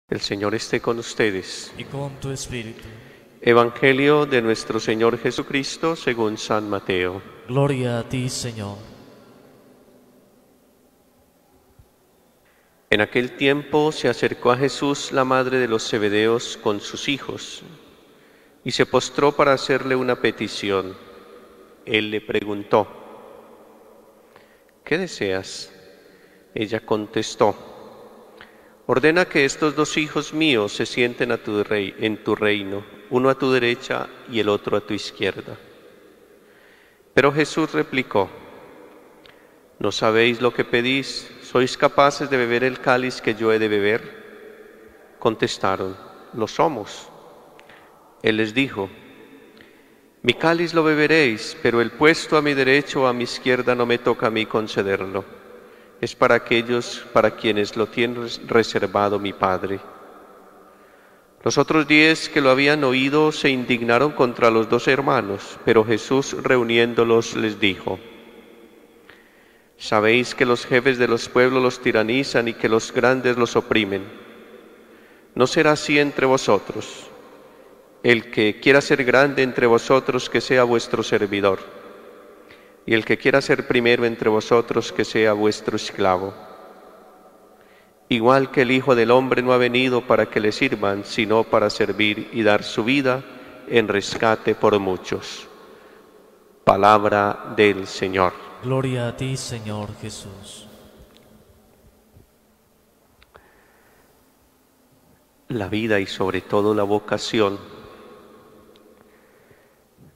El Señor esté con ustedes. Y con tu espíritu. Evangelio de nuestro Señor Jesucristo según San Mateo. Gloria a ti, Señor. En aquel tiempo se acercó a Jesús la madre de los Zebedeos con sus hijos y se postró para hacerle una petición. Él le preguntó: ¿qué deseas? Ella contestó: ordena que estos dos hijos míos se sienten en tu reino, uno a tu derecha y el otro a tu izquierda. Pero Jesús replicó: ¿no sabéis lo que pedís? ¿Sois capaces de beber el cáliz que yo he de beber? Contestaron: lo somos. Él les dijo: mi cáliz lo beberéis, pero el puesto a mi derecha o a mi izquierda no me toca a mí concederlo. Es para aquellos para quienes lo tiene reservado mi Padre. Los otros 10 que lo habían oído se indignaron contra los dos hermanos, pero Jesús, reuniéndolos, les dijo: sabéis que los jefes de los pueblos los tiranizan y que los grandes los oprimen. No será así entre vosotros. El que quiera ser grande entre vosotros, que sea vuestro servidor, y el que quiera ser primero entre vosotros, que sea vuestro esclavo. Igual que el Hijo del Hombre no ha venido para que le sirvan, sino para servir y dar su vida en rescate por muchos. Palabra del Señor. Gloria a ti, Señor Jesús. La vida y sobre todo la vocación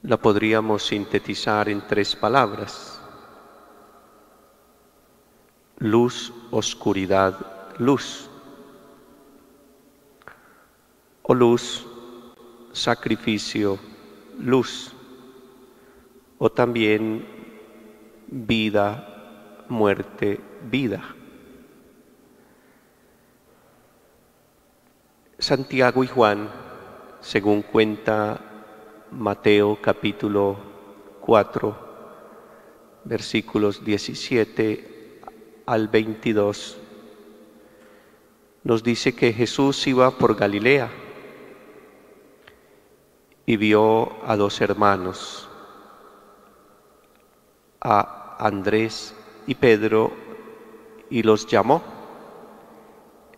la podríamos sintetizar en 3 palabras: luz, oscuridad, luz. O luz, sacrificio, luz. O también vida, muerte, vida. Santiago y Juan, según cuenta Mateo capítulo 4, versículos 17 al 22, nos dice que Jesús iba por Galilea y vio a 2 hermanos, a Andrés y Pedro, y los llamó,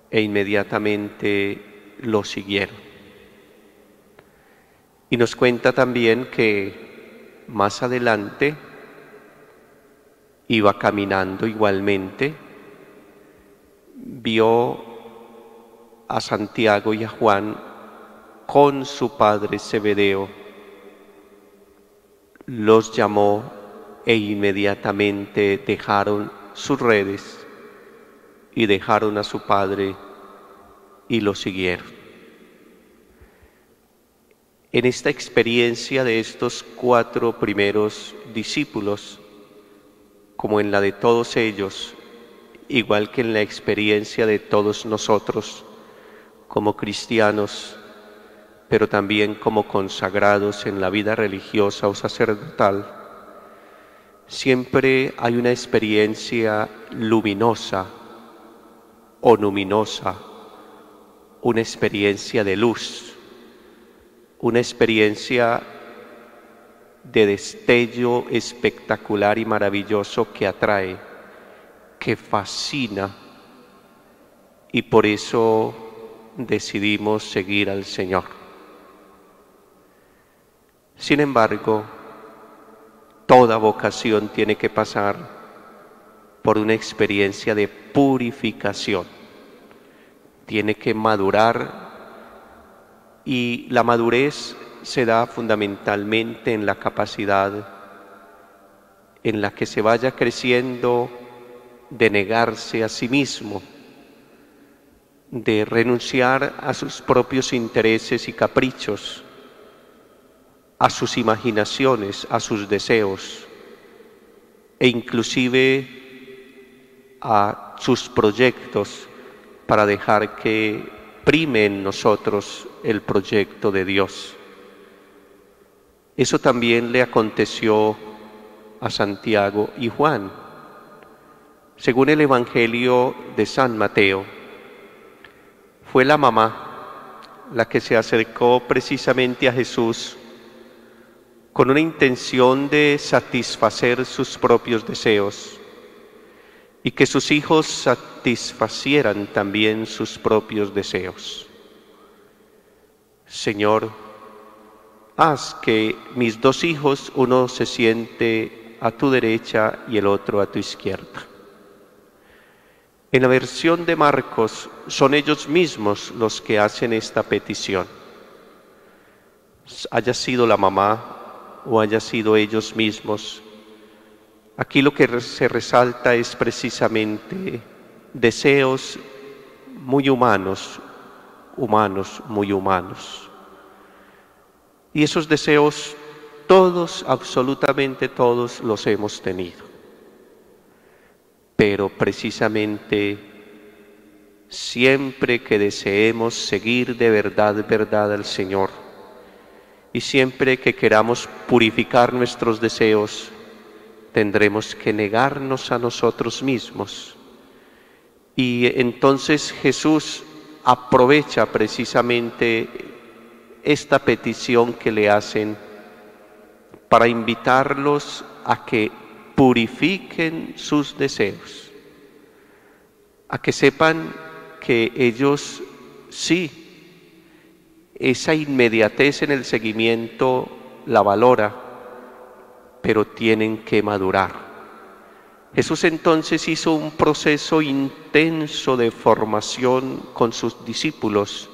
e inmediatamente los siguieron. Y nos cuenta también que más adelante iba caminando igualmente, vio a Santiago y a Juan con su padre Zebedeo, los llamó e inmediatamente dejaron sus redes y dejaron a su padre y lo siguieron. En esta experiencia de estos 4 primeros discípulos, como en la de todos ellos, igual que en la experiencia de todos nosotros como cristianos, pero también como consagrados en la vida religiosa o sacerdotal, siempre hay una experiencia luminosa o luminosa, una experiencia de luz, una experiencia de destello espectacular y maravilloso que atrae, que fascina, y por eso decidimos seguir al Señor. Sin embargo, toda vocación tiene que pasar por una experiencia de purificación, tiene que madurar, y la madurez se da fundamentalmente en la capacidad en la que se vaya creciendo de negarse a sí mismo, de renunciar a sus propios intereses y caprichos, a sus imaginaciones, a sus deseos, e inclusive a sus proyectos, para dejar que prime en nosotros el proyecto de Dios. Eso también le aconteció a Santiago y Juan. Según el Evangelio de San Mateo, fue la mamá la que se acercó precisamente a Jesús con una intención de satisfacer sus propios deseos y que sus hijos satisfacieran también sus propios deseos. Señor, haz que mis dos hijos, uno se siente a tu derecha y el otro a tu izquierda. En la versión de Marcos son ellos mismos los que hacen esta petición. Haya sido la mamá o haya sido ellos mismos, aquí lo que se resalta es precisamente deseos muy humanos, muy humanos. Y esos deseos todos, absolutamente todos los hemos tenido. Pero precisamente siempre que deseemos seguir de verdad al Señor y siempre que queramos purificar nuestros deseos, tendremos que negarnos a nosotros mismos. Y entonces Jesús aprovecha precisamente esta petición que le hacen para invitarlos a que purifiquen sus deseos, a que sepan que ellos sí, esa inmediatez en el seguimiento la valora, pero tienen que madurar. Jesús entonces hizo un proceso intenso de formación con sus discípulos,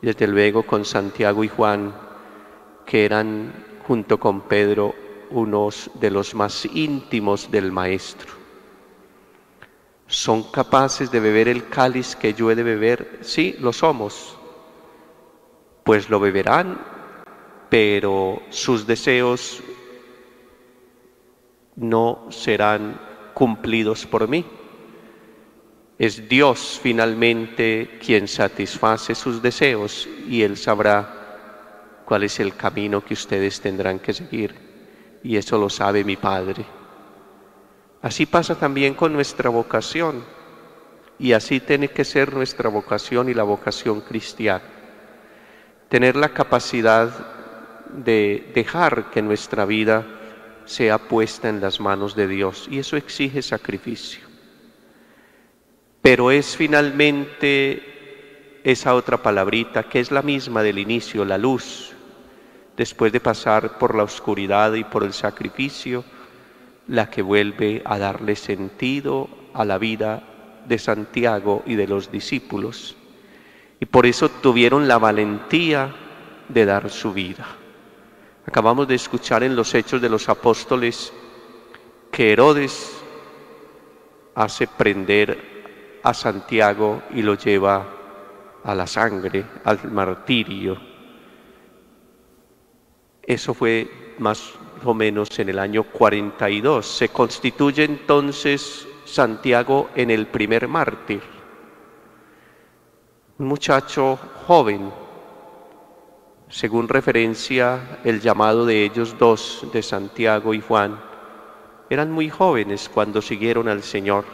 desde luego con Santiago y Juan, que eran junto con Pedro unos de los más íntimos del Maestro. ¿Son capaces de beber el cáliz que yo he de beber? Sí, lo somos. Pues lo beberán, pero sus deseos no serán cumplidos por mí. Es Dios finalmente quien satisface sus deseos y Él sabrá cuál es el camino que ustedes tendrán que seguir. Y eso lo sabe mi Padre. Así pasa también con nuestra vocación, y así tiene que ser nuestra vocación y la vocación cristiana. Tener la capacidad de dejar que nuestra vida sea puesta en las manos de Dios, y eso exige sacrificio. Pero es finalmente esa otra palabrita que es la misma del inicio, la luz, después de pasar por la oscuridad y por el sacrificio, la que vuelve a darle sentido a la vida de Santiago y de los discípulos. Y por eso tuvieron la valentía de dar su vida. Acabamos de escuchar en los Hechos de los Apóstoles que Herodes hace prender a Santiago y lo lleva a la sangre, al martirio. Eso fue más o menos en el año 42. Se constituye entonces Santiago en el primer mártir. Un muchacho joven, según referencia el llamado de ellos dos, de Santiago y Juan, eran muy jóvenes cuando siguieron al Señor,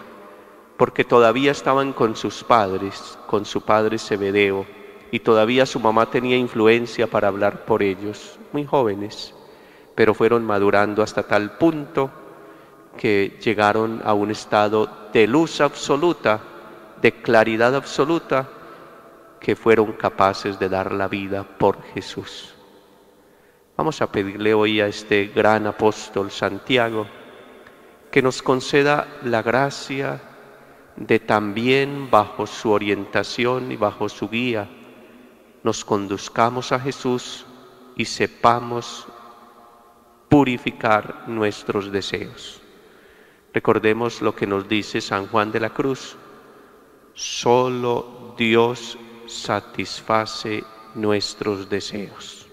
porque todavía estaban con sus padres, con su padre Zebedeo, y todavía su mamá tenía influencia para hablar por ellos, muy jóvenes, pero fueron madurando hasta tal punto que llegaron a un estado de luz absoluta, de claridad absoluta, que fueron capaces de dar la vida por Jesús. Vamos a pedirle hoy a este gran apóstol Santiago que nos conceda la gracia de también bajo su orientación y bajo su guía nos conduzcamos a Jesús y sepamos purificar nuestros deseos. Recordemos lo que nos dice San Juan de la Cruz: solo Dios satisface nuestros deseos.